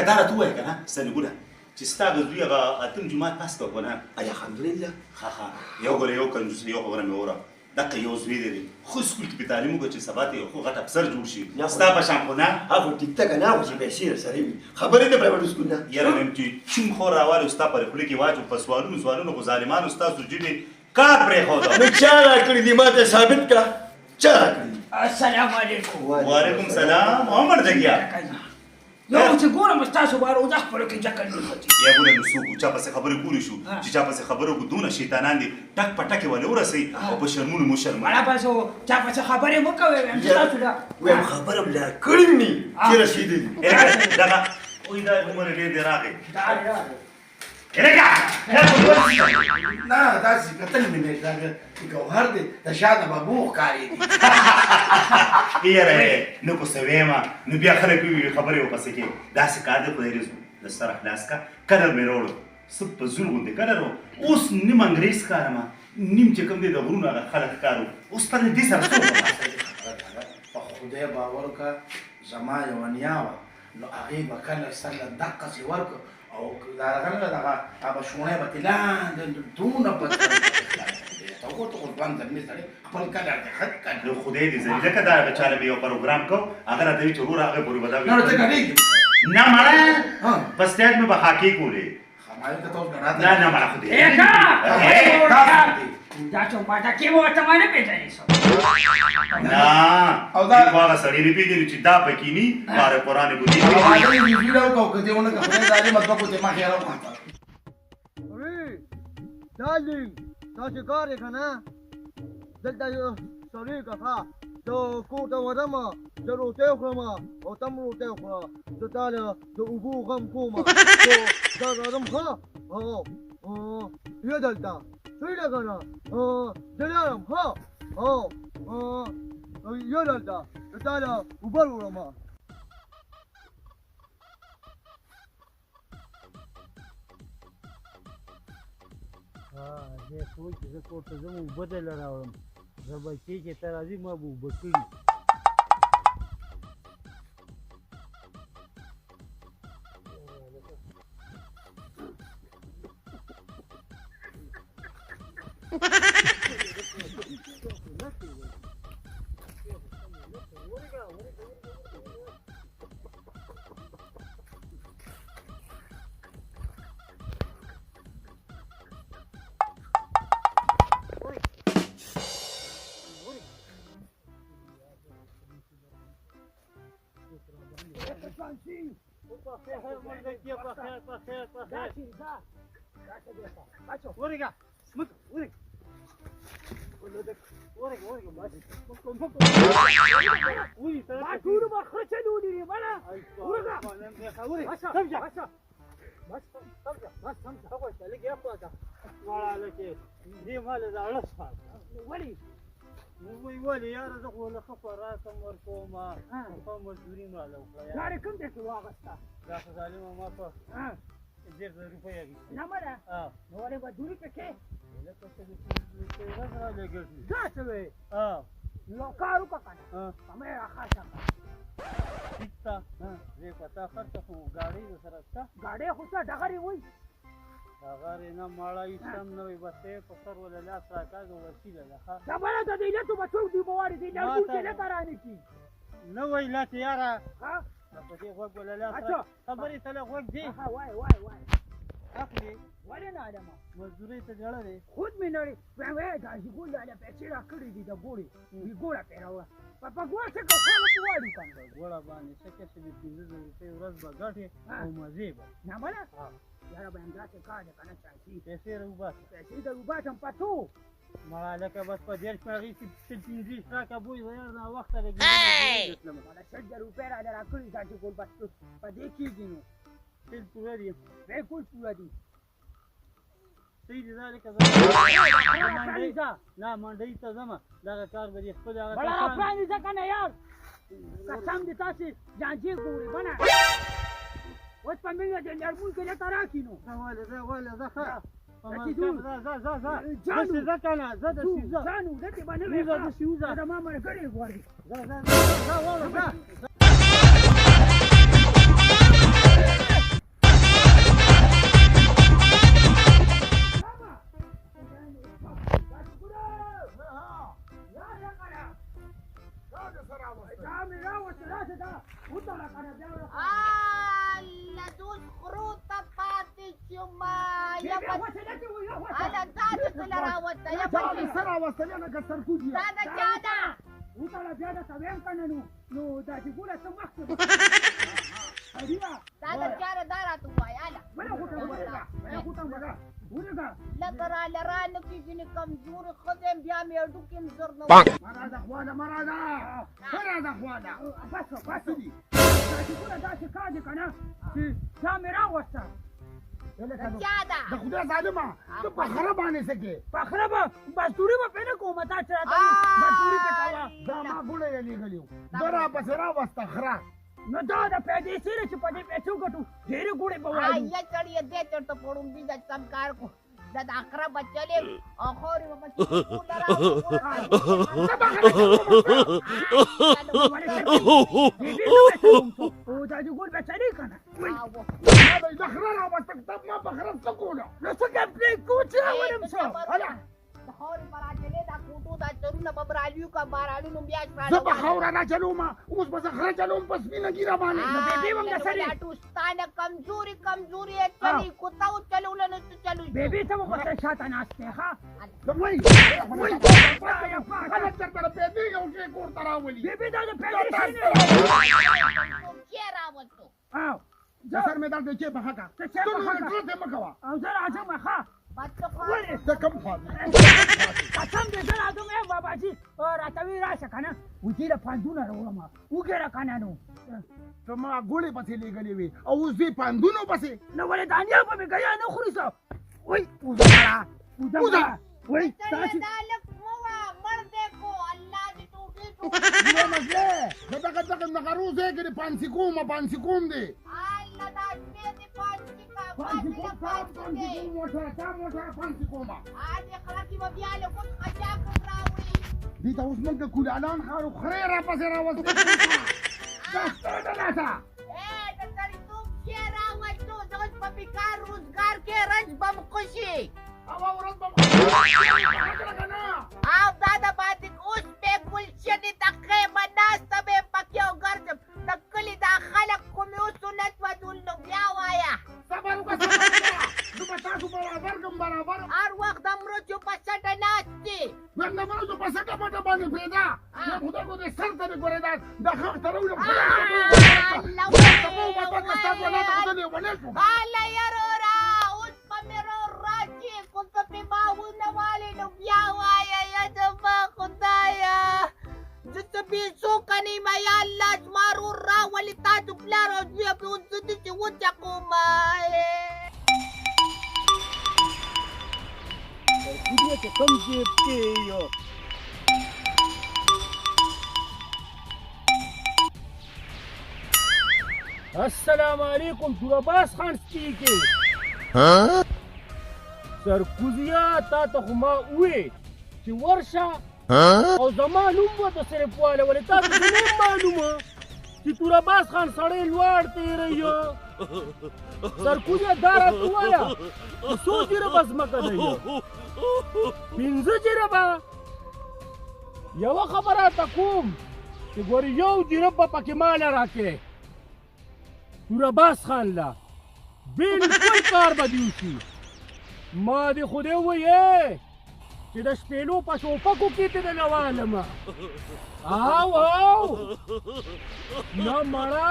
لکه دا راته ووایه که نه سنګونه چې ستا د زوی هغه اتم جومات پاس کړه که نه الحمدلله ښه یو ګوره یو کنجوس یو خبره مې وره دقه یو زوی دی خو سکول کې په تعلیم وکړه چې سبا ته یو خو غټ افسر جوړ شي ستا په شان خو نه هغه ټیک ته که نه خو چې پیسې رسره وي خبرې د پرایویټ سکول نه یاره مې چې چون خو راوالو ستا پر خولې کې واچو په سوالونو خو ظالمانو ستاسو جیبې کار پرېښوده نو چا راکړي دي ما ته ثابت کړه چا راکړي السلام علیکم وعلیکم سلام عمر جګیا یو چې ګورم ستاسو بارو د خپلو کې جکل نه ختي یا ګوره نو څوک چا پسې خبرې ګورې شو چې چا پسې خبرې وکړو دونه شیطانان دي ټک په ټکې ولې ورسوي او په شرمونو مو شرموي مړه پسې چا پسې خبرې مه کوئ وایم چې تاسو دا وایم خبره مې لا کړې نی چې رسېدلي دغه وایي دا عمر ډېر دی راغی نه داسې کتل مې نه دا ګوهر دی د شاته به بوغ کارېږي یاره نو که څه ویمه نو بیا خلک وي خبرې ورپسې کوي داسې کار دی خدای رزق د سره خلاص کا کلر مې راوړو څه په زور غوندې کلر و اوس نیم انګریز کارمه نیم چې کوم دی د غرونو هغه خلک کارو اوس په دې سره څه په خدای باور وکړه زما یوه نیا وه نو هغې به کله سره دقسې ورکړه او دا هغه نه دغه هغه شونی به ترې لاندې دونه په ته قربان در مې سړی خپل کلر دی ښه کلر نو خدای دې زړي لکه دا هغه چاله مې یو پروګرام کو هغه راته وایي چې وروره هغې پورې به دا نه ته ګډېږي نه مړه په سټیج مې به هاکي کولې ما ته اوس ګډه نه نه مړه خدای دا چوپاټه کې مو ته ما نه پېژنې سو نه او دا هغه سړی نه پېژني چې دا پکې ني ماره قرآن بودي ویډیو کو کته ونه خپل ځای مطلب ته ما خیال وکړه دالین تاسو کار یې کنه دلته یو سړی کفا د کوټه ورما د روټه خورم او تم روټه خورم د تعالی د اوبو غم کوم دا غرم ها او یو دلته څه لګانا دلارم ها یو دلته د تعالی اوبر ورما زه سوچ چې زه کور ته ځم اوبه دله راوړم زه بچې چې ته راځې ما به اوبه کړي ولې یاره زه خو له ښه خوراکم ورکوم خو مزدوري مې راله وکړه ګاډي کوم ځای کې واغسته دا خو ظالمه ما په 1000 روپۍ اخیستې نه مړه نو ولې مزدوري پکې لکه څه د ورځ رالېږل دا څه وې نو کار وکړه که نه کمۍ راخاصه کړه ټیک ته زه په تا خرڅه خو ګاډۍ درسره شته ګاډۍ خو څه ډغرې وایي ډغرې نه ماړه ایسم نه وي بس یې په سر ولې لاس راکاږه وسیله ده ښه دا بله د دې علتو به څوک دوی به واړي دې لرګون چې نه کرانې کي نه وایي لته یاره په دې غوږ ولې لاس خبرې ته له غوږ دی وای اخلي ولې نه آدمه مزدورۍ ته جړه دی خود مې نړۍ وایي دا ژګول له پیسې راکړې دي د ګوړې وي ګوړه پرې راوړه په ګوړه څه کوو خلک واړي که نه ګوړه باندې څه کې چې د 15 روپۍ ورځ به ګټې او مزې به نه بله یاره به همداسې کار دی که نه چاچي پیسې راوباسه پیسې در وباسم په څو مړه لکه بس په 10 شپه اخېستې 15 راکه بوی یار ناوخته دی ماله 100 روپۍ راله راکړي چاچي ګل بس په دې کېږي نو ټول پوره دي بالکل پوره دي صحیح دي دا لکه نه منډۍ ته ځمه دغه کار به دې خپل هغه بله راپرانیزه که نه یار قسم دې تاسې جانجې ګورې بنه اوس په مینه د لرمون کې لکه راکړي نو ولې زه ښه ځه کنه زه د سیوزه ځانو دته به نه وې زه د سیوزه د ما ملګري غواړي ځه وسیله کې وي اله تا د څه راوسته یا دا سره واستلې نه که سرکوزي دا د چا ده وتاړه بیا درته ویم که نه نو دا چې ګوله څه وخت کې دا د چا ده دا راته ووایه اله بله غوټه بله غوټه بله ولېږه لکه راله نه کېږي نه کمزورې ښځه یم بیا مې هډوکي یم زر نه مراده خواله مراده مراده خواله بس بس دي دا چې ګوله داسې کار دي که نه چې دا مې راوسته د چا ده د خدای ظالمه ته په خره باندې څه کې پخره به مزدوري به پرې نه کوم تا چې راته مزدوري پې کوه دا ما ګوړه یې لېږلي وو ده راپسې راوسته خره نو دا د پیسې سره چې په دې پیسو ګټو ډېرې ګوړې به وایو یا چړې دې چرته پړم دي د کم کار کو د اخره بچلې او خوري په پچو او دا دې ګول به چلې که نه د خره راوسته تب ما په خره څه کوله نو څنګه پرې کوچ راولم څه هلا د خوري پر اچلې دا کوټو دا چرونه ببرالیو کا بارالو بیا زه به خاوره نه چلوم اوس به زه خره چلوم په سپینه ګیره باندې نو بیبي هم د سړي ټوستانه کمزوري کمزوري چلی کوتاو چلول نه چلو بیبي ته مو غوښتل شاته ناست دی ښه وای خلک درته پیسې یو شی کور ته راولي بیبي دا د پیسې چی راوستو او سر مې درد دی چې په حقه ته چېرته ته حقه؟ نو ټول مه کوه او زه راځم ښه بچو ولې ته کم خوا قسم دې زه راځم ای باباجي راته وی راشه که نه وتې له پندونه راوړم وګوره که نه نو ته ما ګوړې پسې لېږلې وې او اوس دې پندونو پسې نو ولې دانیا به مې ګیا نه خوري څه وای وځه وای تاسې دا لک موا مړ دې کو الله دې ټوټې یو مسله زه دغه نغرو ځای کې پانسي کوم دی الله دا دې پانسي کا پانسي کومه اځه خلاصي و بیا له کوم خجا کوم راوړي دې ته اوس موږ کولالان خارو خره راپسې راوستو دا ستاسو نه ده د سړي توپ چې راوستو زه په بیکار روزګار کې رنج بم خوشي هوا ورځ به او دا د باندې اوس په ګلشنې د خیمه ناسته مې پکې او ګرځم د کلي دا خلک کومې سنت ودول نو بیا وایه صبر وکړه زه به تاسو برابر هر وخت د مرچو په سټه ناست دي نن د مرچو په سټه مټه باندې پرېږده خدای کو دې سر ته دې ګورې دا خاک ته راوړم هله یرورا اوس به مې راشي کوم څه پې ماونه والې نو بیا وایه یا زما خدایه زه څه بېڅوکه نه یم یا الله زما رور راولې تاسو پلار او زوی به اوس زه داسې وچکومه السلام علیکم تو عباس خان سپیکینګ سرکوزیا تا ته خو ما ووې چې ورشه او زما نوم به د صرف واله ولې تا ته زه نه معلومه چې تور عباس خان سړی لوړ تېروي سرکوزیا دا راته ووایه چې څو جربه ځمکه دی 5 جربه یوه خبره ته کوم چې ګورې یو جرب به پکې ماله راکړې تور عباس خان لا بالکل کار به دې وشي ما دې خو دې ووایې چې د شپېلو په شوپکو کې دې نه والمه او نه مړه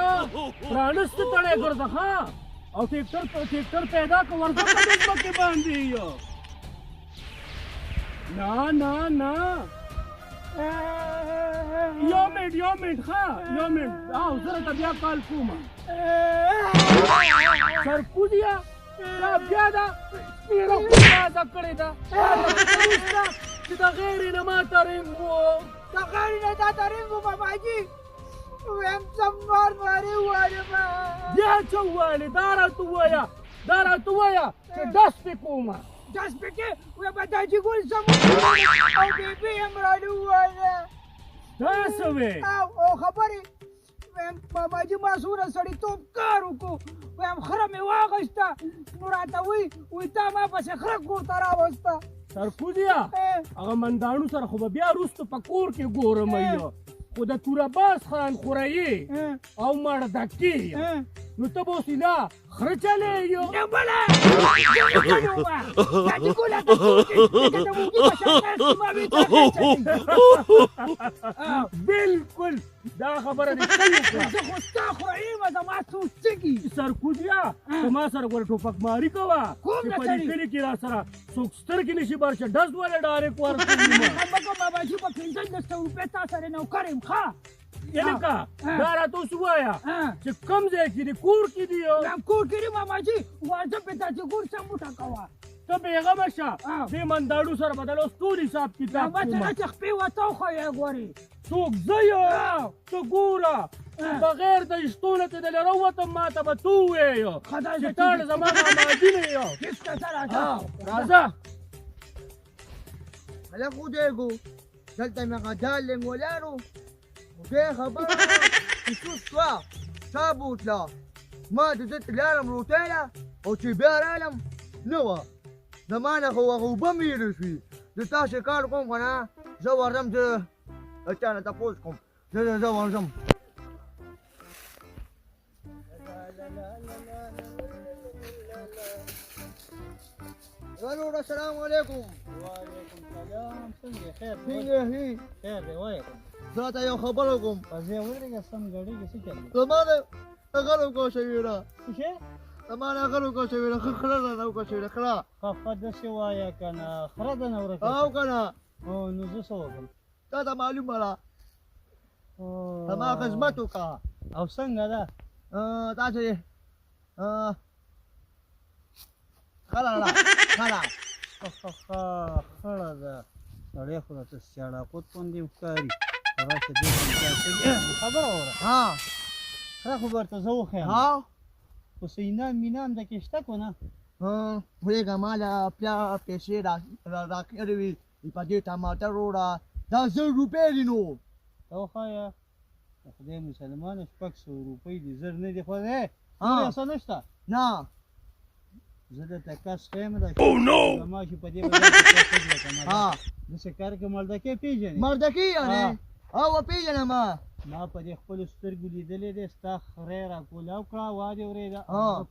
پرانستې تړی ګرځه ښه او ټیکټر پیدا که ورځه په دې ځمکې باندې نه یو منټ ښه یو منټ او زه راته بیا کال کومه سرکوزیا دا بیا دا سپېره خوازه کړې ده چې د غیرې نه ماته رنګ و د غیرې نه تاته رنګ و باباجي ویم سم نورمالي ووایم بیا څه وویلې دا راته ووایه چې ډس پې کومه ډس پې کې وی به دا جګول زموږ او بیبي هم رانه ووایه دا څه وې او خبرې ویم باباجي ما څومره سړیتوب کار وکړو ویم خره مې واغېسته نو راته وی تا ما پسې خره کور ته راوسته سرکوزیا هغه منداڼو سره خو به بیا وروسته په کور کې ګورم خو د تور عباس خان خورایي او مردکي نو ته به اوس لا خره چلېږي نه بله زه کړی ومه دا چې ګوله ته څوک دي لکه د موږي په شان ناست ما وې تا بالکل دا خبره دې صحیح وکړه زه خو ستا خوړېږمه زما څو څږي سرکوزیا ته ما سره ګوره ټوپک ماري کوه کوم چې نه په دې سړي؟ کلي کې را سره څوک سترګې نشي برشه ډز ولې ډارېک ورکوي خبره باباجي په 15 روپۍ تا سره نوکر یم ښه یعنې که دا راته اوس ووایه چې کوم ځای کې دي کور کې دي دا کور کې دي ماماجي واجه په تا چې ګور سموټه کوه ته بېغمه شه دې منداړو سره به د اوس ټول حساب کتاب بابا کومه څنګه چې خپې وته وښیې ګورې څوک زه یم ته ګوره بغیر د شتونه ته دلې راووتم ما ته به تو ووایې خدای چې دې تا د زما ماماجي نه یو هېڅ کسه راځه راځه هلک ودرېږو دلته مې غدال ولاړو دې خبره چې څوک شوه چا بوتله ما د ده لاړم روټۍ له او چې بیا رالم نه وه زما نه خو هغه اوبه مې هېرې شوي زه تاسې کار کوم که نه زه ورځم زه د چا نه تپوس کوم زه ورځم الو السلام علیکم وعلیکم سلام څنګه خیر څنګه هی خیر دی وایه زه ته یو خبره کوم پځې ورګه سم غړي کې څه چل زما د غلو کو شوی را څه زما د غلو کو شوی را خړه نه کو شوی خړه خفه د سی وایه کنه خره د نور او کنه او نو زه څه وکړم تا ته معلومه را او زما خدمت وکړه او څنګه ده تاسې خلا لا خلا خړه ده سړی خو ته سیاړه کوت باندې وکاري راشه دې خبره وره ها خره خو ورته زه وخیم ها خو سینان مینان د کې شته کو نه وېګه مالا پیا پیسې راکړې وي په دې ټماټر وړه 10 روپۍ دي نو ته وښایه خدای مسلمان 600 روپۍ دي زر نه دي خو دی ها. څه نشته نه زه درته کس ښیم ده زما چې په دې وجه کې پیسې لګوم ها داسې کار کې مردکې پېژنې مردکي یعنې او پیژنم ما په دې خپلو سترګو لیدلی دی ستا خری راکولاو کړه وادې ورېده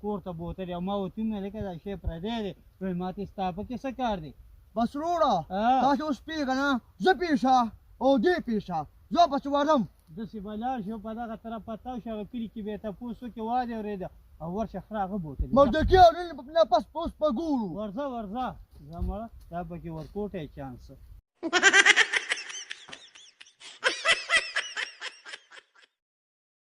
کور ته بوتلې او ما ورته ومې لکه دا شی پردی دی ویل ما ته ستا پکې څه کار دی بس وروړه تاسو اوس پوهېږه نه زه پیشه او دې پیشه زه پسې ورځم داسې به لاړ شو په دغه طرف په تاو شو هغه کلي کې به یې تپوس وکړې وادې ورېده او ورشه خره هغه بوتلې مردکي او نه پس اوس په ګورو ورځه ورځه زه مړه دا پکې ورکوټی چانس